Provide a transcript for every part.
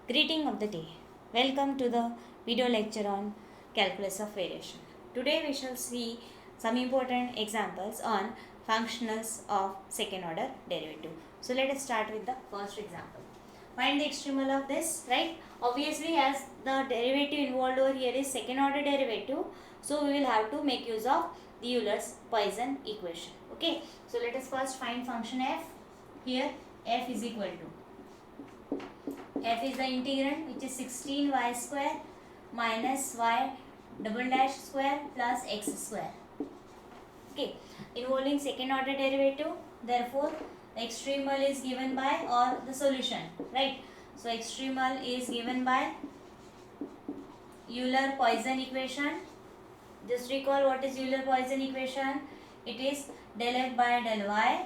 Greeting of the day. Welcome to the video lecture on calculus of variation. Today we shall see some important examples on functionals of second order derivative. So let us start with the first example. Find the extremal of this, right? Obviously, as the derivative involved over here is second order derivative, so we will have to make use of the Euler's Poisson equation. Okay, so let us first find function f. Here f is equal to, f is the integrand, which is 16y square minus y double dash square plus x square. Okay, involving second order derivative, therefore the extremal is given by, or the solution, right? So extremal is given by Euler Poisson equation. Just recall what is Euler Poisson equation. It is del f by del y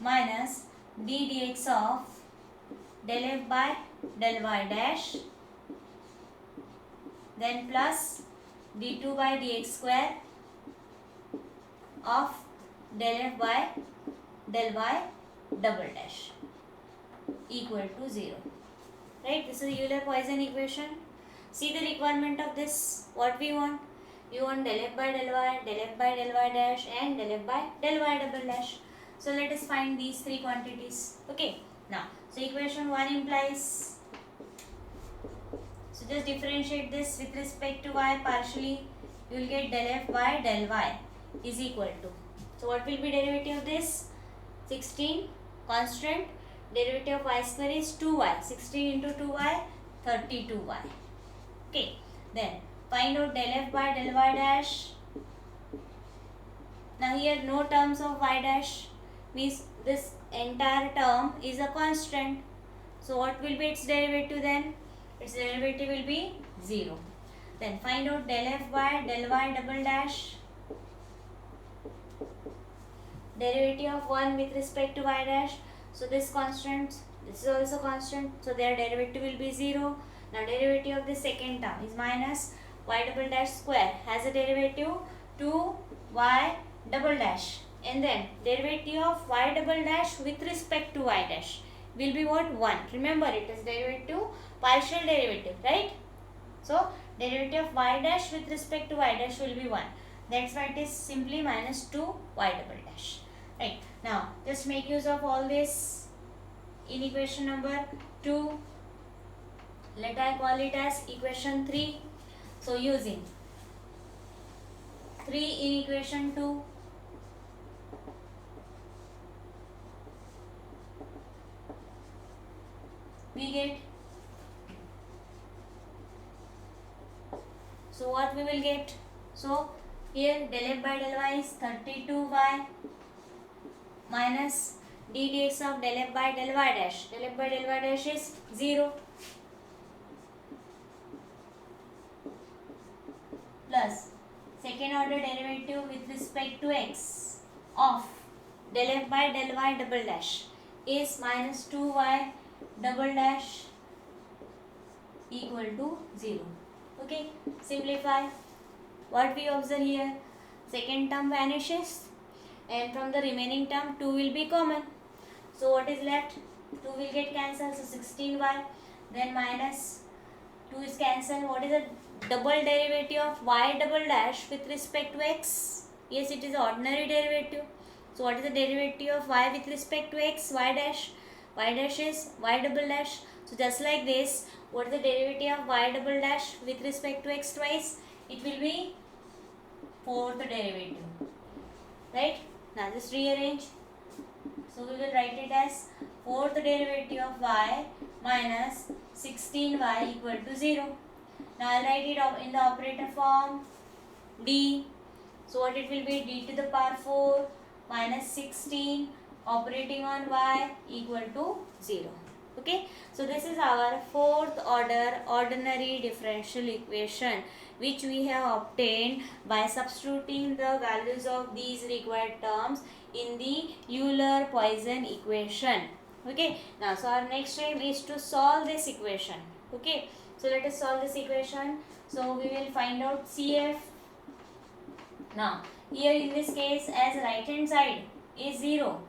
minus d dx of del f by del y dash, then plus d2 by dx square of del f by del y double dash equal to 0. Right, this is Euler Poisson equation. See the requirement of this. What we want? We want del f by del f by del y dash, and del f by del y double dash. So let us find these three quantities. Okay, now so equation 1 implies, so just differentiate this with respect to y partially. You will get del f by del y is equal to, so what will be derivative of this? 16 constant, derivative of y square is 2y, 16 into 2y 32y. Okay, then find out del f by del y dash. Now here no terms of y dash, means this entire term is a constant. So what will be its derivative then? Its derivative will be 0. Then find out del f by del y double dash. Derivative of 1 with respect to y dash. So this constant, this is also constant. So their derivative will be 0. Now derivative of the second term is minus y double dash square has a derivative 2y double dash. And then derivative of y double dash with respect to y dash will be what? 1. Remember, it is derivative, partial derivative, right? So derivative of y dash with respect to y dash will be 1. That's why it is simply minus 2 y double dash. Right. Now just make use of all this in equation number 2. Let I call it as equation 3. So using 3 in equation 2, we get, so what we will get? So here del f by del y is 32y minus d dx of del f by del y dash. Del f by del y dash is 0 plus second order derivative with respect to x of del f by del y double dash is minus 2y double dash equal to 0. Okay, simplify. What we observe here? Second term vanishes, and from the remaining term 2 will be common. So what is left? 2 will get cancelled, so 16y, then minus 2 is cancelled. What is the double derivative of y double dash with respect to x? Yes, it is ordinary derivative. So what is the derivative of y with respect to x? Y dash. Y dash is y double dash. So just like this, what is the derivative of y double dash with respect to x twice? It will be fourth derivative. Right? Now just rearrange. So we will write it as fourth derivative of y minus 16y equal to 0. Now I will write it in the operator form d. So what it will be? D to the power 4 minus 16 operating on y equal to 0. Okay, so this is our fourth order ordinary differential equation, which we have obtained by substituting the values of these required terms in the Euler Poisson equation. Okay, now so our next step is to solve this equation. Okay, so let us solve this equation. So we will find out CF. Now here in this case, as right hand side is 0,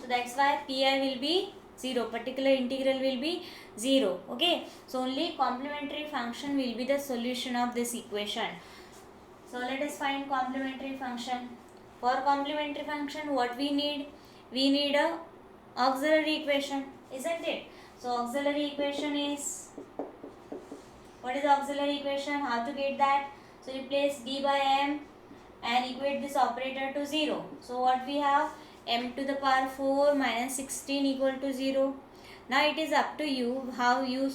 so that's why Pi will be 0. Particular integral will be 0. Okay. So only complementary function will be the solution of this equation. So let us find complementary function. For complementary function, what we need? We need a auxiliary equation, isn't it? So auxiliary equation is, what is auxiliary equation? How to get that? So replace d by m and equate this operator to 0. So what we have? M to the power 4 minus 16 equal to 0. Now it is up to you how you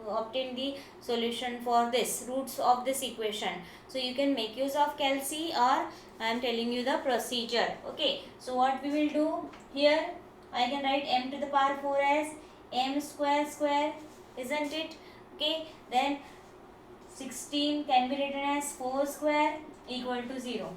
obtain the solution for this roots of this equation. So you can make use of calci, or I am telling you the procedure. Okay. So what we will do here? I can write m to the power 4 as m square, isn't it? Okay. Then 16 can be written as 4 square equal to 0.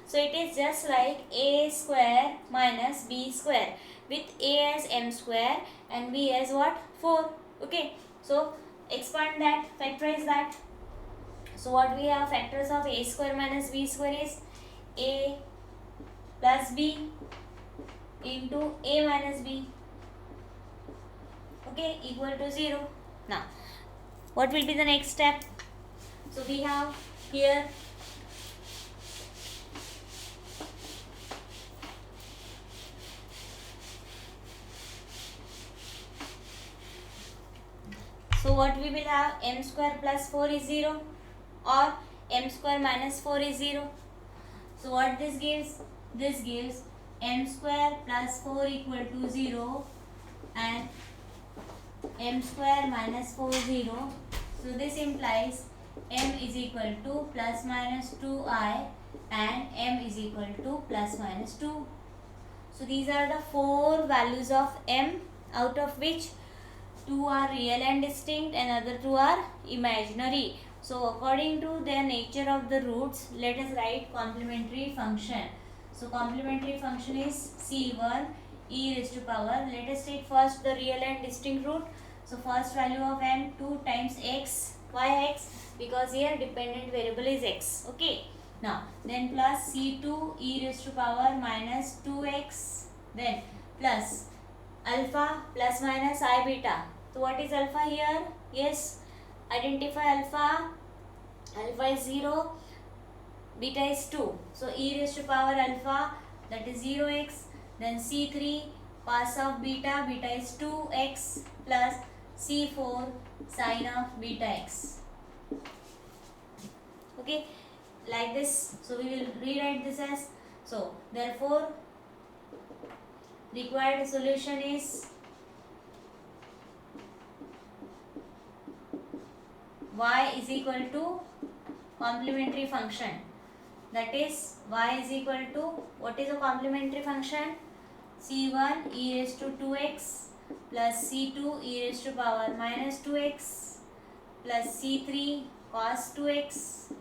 So it is just like a square minus b square, with a as m square and b as what? 4. Okay. So expand that, factorize that. So what we have? Factors of a square minus b square is a plus b into a minus b. Okay, equal to 0. Now what will be the next step? So we have here so what we will have? M square plus 4 is 0, or m square minus 4 is 0. So what this gives? This gives m square plus 4 equal to 0 and m square minus 4 0. So this implies m is equal to plus minus 2i and m is equal to plus minus 2. So these are the 4 values of m, out of which 2 are real and distinct and other 2 are imaginary. So according to their nature of the roots, let us write complementary function. So complementary function is C1 e raised to power. Let us take first the real and distinct root. So first value of m, 2 times x. Why x? Because here dependent variable is x. Okay. Now then plus C2 e raised to power minus 2x. Then plus alpha plus minus I beta. So what is alpha here? Yes, identify alpha. Alpha is 0, beta is 2. So e raised to power alpha, that is 0x. Then C3 cos of beta, beta is 2x, plus C4 sin of beta x. Okay, like this. So we will rewrite this as, so therefore required solution is y is equal to complementary function, that is y is equal to, what is a complementary function? C1 e raised to 2x plus C2 e raised to power minus 2x plus C3 cos 2x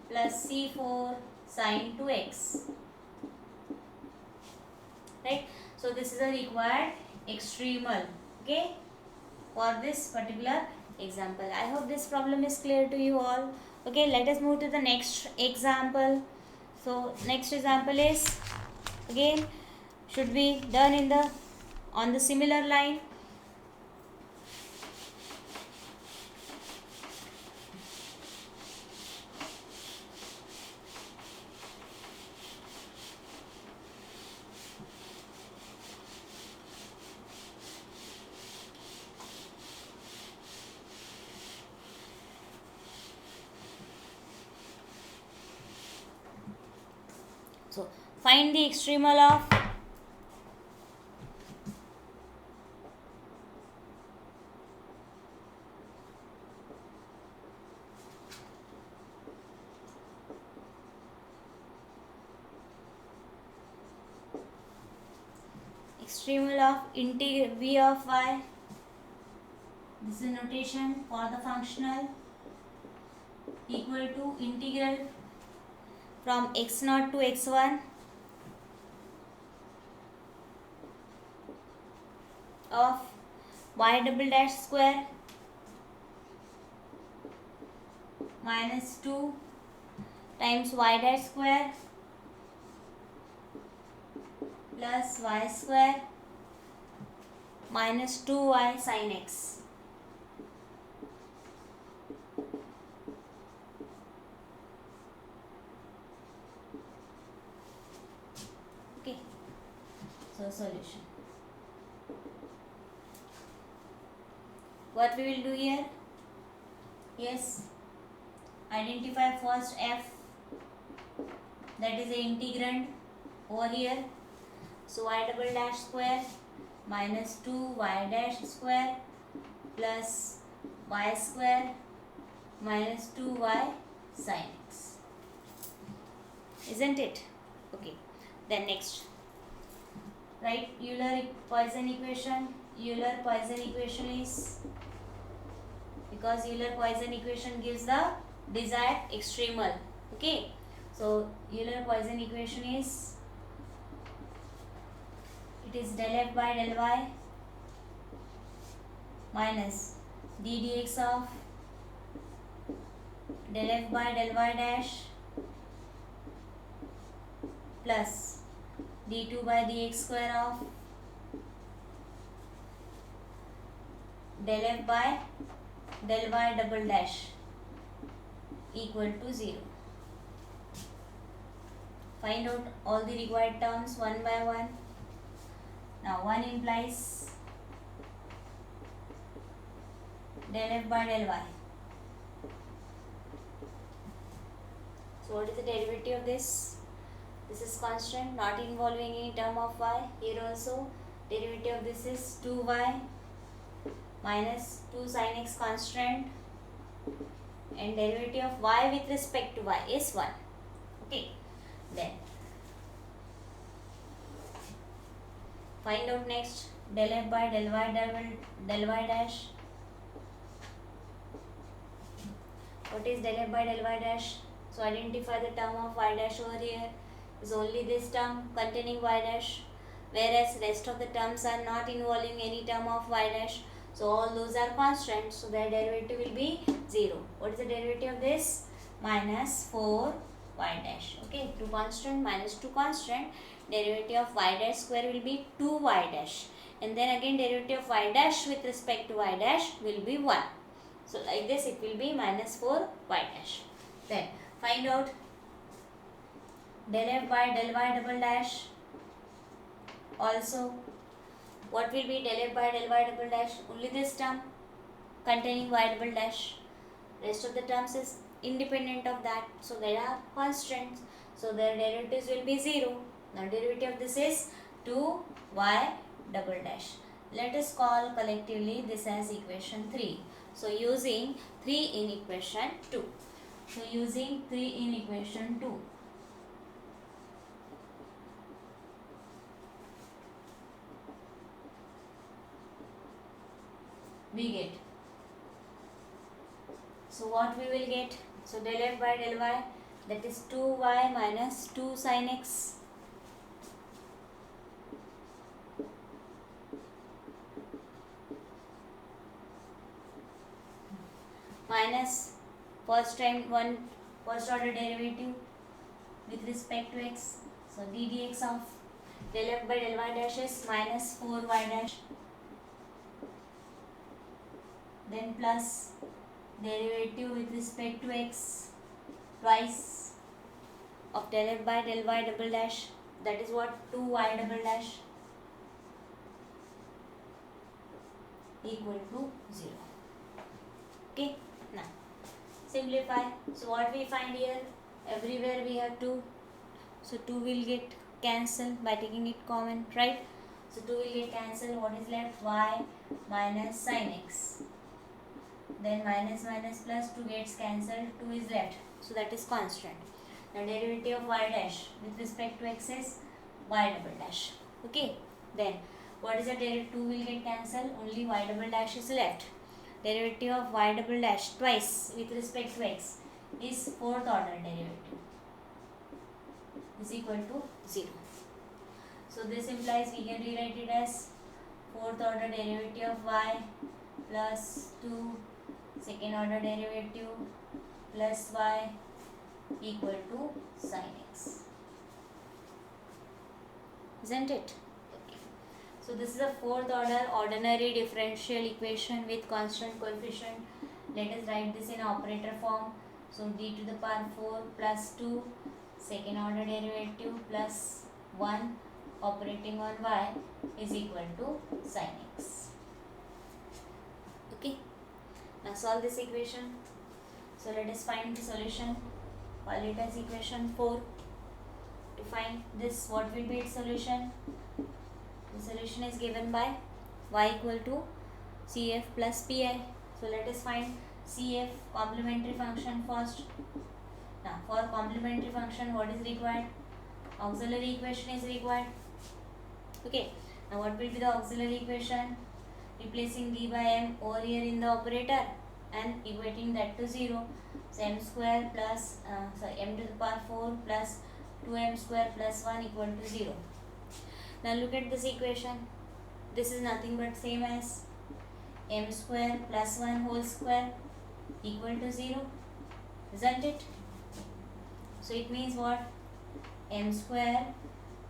plus C4 sin 2x. Right. So this is a required extremal, okay, for this particular example. I hope this problem is clear to you all. Okay, let us move to the next example. So next example is again should be done in the on the similar line. So find the extremal of integral v of y. This is notation for the functional, equal to integral from x0 to x1 of y double dash square minus 2 times y dash square plus y square minus 2y sin x. Okay, so solution. What we will do here? Yes, identify first f, that is the integrand over here. So y double dash square minus 2y dash square plus y square minus 2y sin x. Isn't it? Okay. Then next, write Euler-Poisson equation. Euler-Poisson equation is, because Euler-Poisson equation gives the desired extremal. Okay. So Euler-Poisson equation is, it is del f by del y minus d dx of del f by del y dash plus d2 by dx square of del f by del y double dash equal to 0. Find out all the required terms one by one. Now 1 implies del f by del y. So what is the derivative of this? This is constant, not involving any term of y. Here also derivative of this is 2y minus 2 sin x constant, and derivative of y with respect to y is 1. Okay. Then find out next del f by del y dash. What is del f by del y dash? So identify the term of y dash over here is only this term containing y dash, whereas rest of the terms are not involving any term of y dash. So all those are constants, so their derivative will be 0. What is the derivative of this? Minus 4y dash. Okay, 2 constant minus 2 constant, derivative of y dash square will be 2y dash, and then again derivative of y dash with respect to y dash will be 1. So like this it will be minus 4y dash. Then find out del f by del y double dash. Also, what will be del f by del y double dash? Only this term containing y double dash. Rest of the terms is independent of that, so they are constants, so their derivatives will be 0. Now derivative of this is 2y double dash. Let us call collectively this as equation 3. So using 3 in equation 2. So using 3 in equation 2. We get. So what we will get? So del f by del y, that is 2y minus 2 sin x minus first order derivative with respect to x. So d dx of del f by del y dash is minus 4y dash, then plus derivative with respect to x twice of del f by del y double dash, that is what, 2y double dash equal to 0. Okay, now simplify. So what we find here, everywhere we have 2, so 2 will get cancelled by taking it common, right? So 2 will get cancelled. What is left? Y minus sin x. Then minus minus plus 2 gets cancelled, 2 is left, so that is constant. The derivative of y dash with respect to x is y double dash. Okay, then what is the derivative? 2 will get cancelled, only y double dash is left. Derivative of y double dash twice with respect to x is 4th order derivative is equal to 0. So this implies we can rewrite it as 4th order derivative of y plus 2 second order derivative plus y equal to sin x. Isn't it? Okay. So this is a fourth order ordinary differential equation with constant coefficient. Let us write this in operator form. So d to the power 4 plus 2 second order derivative plus 1 operating on y is equal to sin x. Okay. Now solve this equation. So let us find the solution. Call it as equation 4. To find this, what will be its solution? The solution is given by y equal to CF plus PI. So let us find CF complementary function first. Now for complementary function, what is required? Auxiliary equation is required. Okay. Now what will be the auxiliary equation? Replacing d by m over here in the operator and equating that to 0. So m square plus m to the power 4 plus 2m square plus 1 equal to 0. Now look at this equation. This is nothing but same as m square plus 1 whole square equal to 0, isn't it? So it means what? M square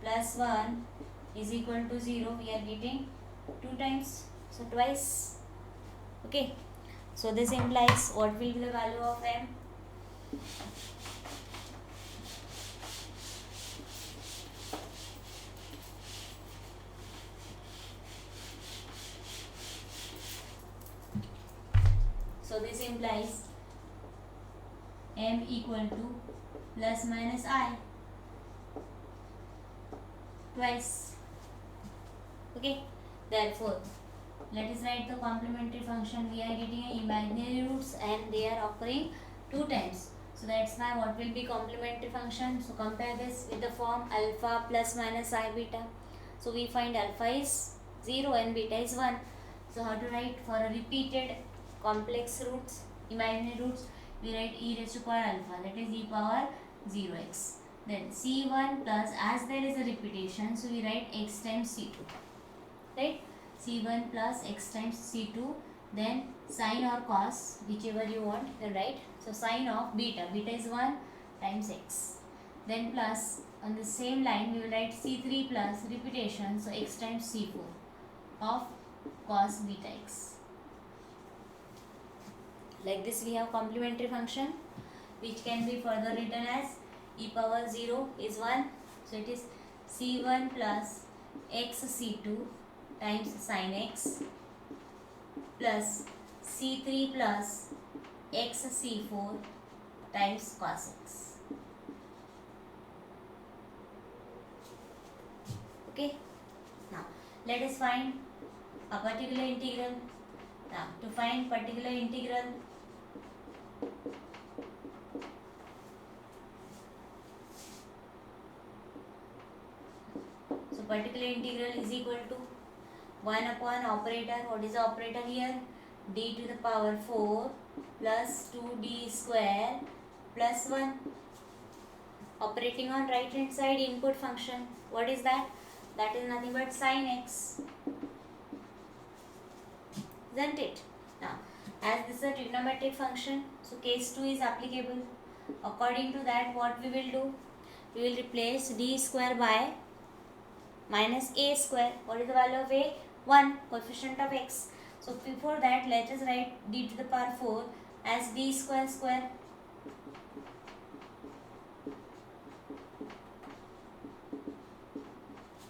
plus 1 is equal to 0. We are getting 2 times. So twice. Okay. So this implies what will be the value of m? So this implies m equal to plus minus I twice. Okay. Therefore, let us write the complementary function. We are getting imaginary roots and they are occurring 2 times. So that's why what will be complementary function? So compare this with the form alpha plus minus I beta. So we find alpha is 0 and beta is 1. So how to write for a repeated complex roots, imaginary roots? We write e raised to power alpha, that is e power 0x. Then c1 plus, as there is a repetition, so we write x times c2. Right? c1 plus x times c2, then sine or cos, whichever you want, then write. So sine of beta, beta is 1 times x. Then plus, on the same line we will write c3 plus repetition, so x times c4 of cos beta x. Like this we have complementary function which can be further written as e power 0 is 1. So it is c1 plus x c2 times sin x plus c3 plus x c4 times cos x. Okay. Now let us find a particular integral. Now to find particular integral, so particular integral is equal to 1 upon operator. What is the operator here? D to the power 4 plus 2d square plus 1. Operating on right hand side input function. What is that? That is nothing but sin x. Isn't it? Now, as this is a trigonometric function, so case 2 is applicable. According to that, what we will do? We will replace d square by minus a square. What is the value of a? 1, coefficient of x. So before that, let us write d to the power 4 as d square square.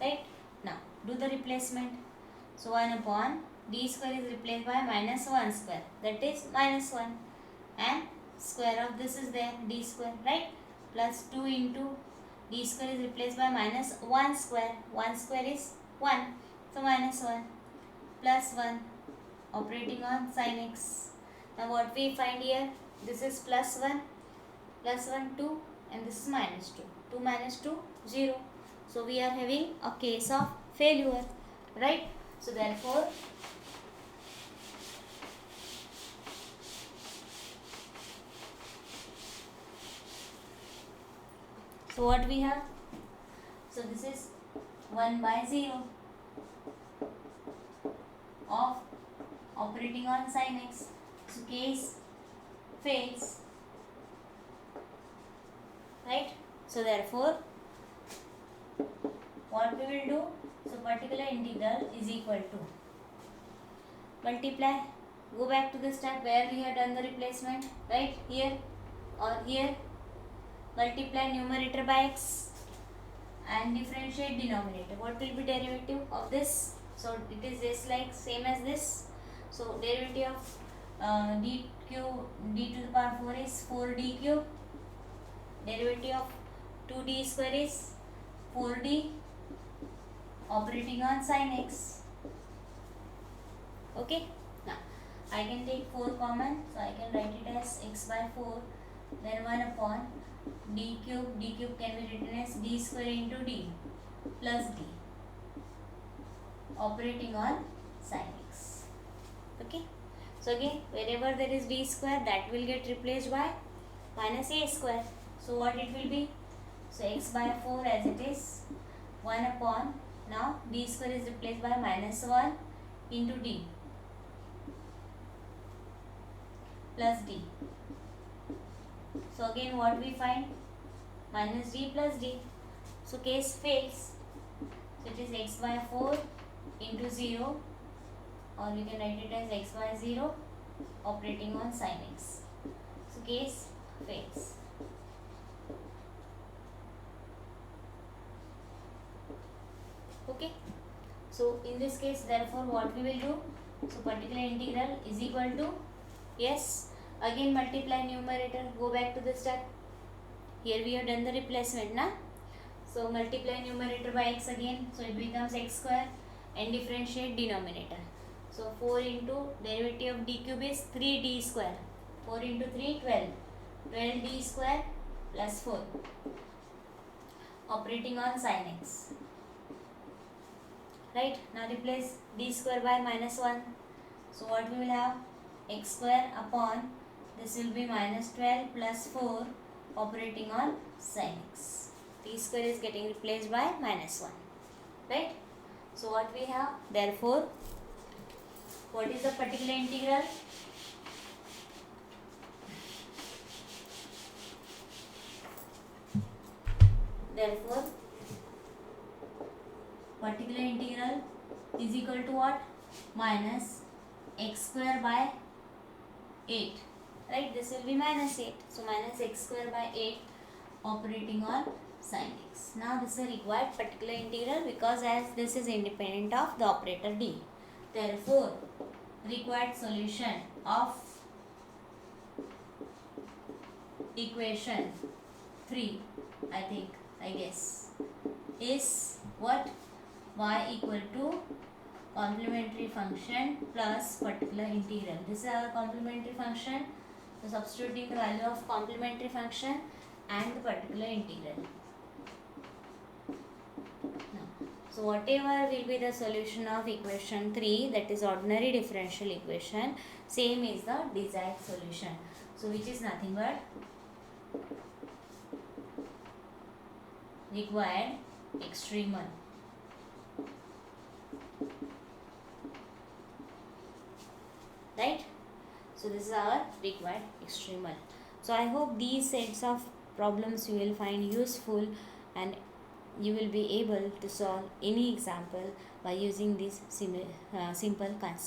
Right? Now, do the replacement. So 1 upon d square is replaced by minus 1 square, that is minus 1, and square of this is there, d square, right? Plus 2 into d square is replaced by minus 1 square, 1 square is 1, so minus 1 plus 1 operating on sin x. Now what we find here, this is plus 1, 2, and this is minus 2, 2 minus 2, 0. So we are having a case of failure, right? So therefore, so what we have? So this is 1 by 0 of operating on sin x. So case fails, right? So therefore, what we will do, so particular integral is equal to multiply, go back to the step where we have done the replacement, right, here or here, multiply numerator by x and differentiate denominator. What will be derivative of this? So it is just like same as this. So derivative of d cube d to the power 4 is 4d cube. Derivative of 2d square is 4d operating on sin x. Okay. Now I can take 4 common, so I can write it as x by 4, then 1 upon d cube can be written as d square into d plus d operating on sin x. Okay. So again, wherever there is d square, that will get replaced by minus a square. So what it will be? So x by 4 as it is, 1 upon, now d square is replaced by minus 1 into d plus d. So again what we find? Minus d plus d. So case fails. So it is x by 4 into 0, or we can write it as x by 0 operating on sin x. So case fails. Okay. So in this case, therefore what we will do? So particular integral is equal to, yes, again multiply numerator, go back to the step. Here we have done the replacement, na? So multiply numerator by x again, so it becomes x square, and differentiate denominator. So 4 into derivative of d cube is 3d square. 4 into 3, 12. 12d square plus 4 operating on sin x. Right, now replace d square by minus 1. So what we will have? X square upon, this will be minus 12 plus 4 operating on sin x. D square is getting replaced by minus 1. Right? So what we have? Therefore, what is the particular integral? Therefore, particular integral is equal to what? Minus x square by 8. Right? This will be minus 8. So minus x square by 8 operating on sin x. Now this is a required particular integral because as this is independent of the operator d. Therefore, required solution of equation 3, I guess, is what? Y equal to complementary function plus particular integral. This is our complementary function. So substituting the value of complementary function and the particular integral. Now, so whatever will be the solution of equation 3, that is ordinary differential equation, same is the desired solution. So which is nothing but required extremal. Right? So this is our required extremal. So I hope these sets of problems you will find useful and you will be able to solve any example by using this simple concept.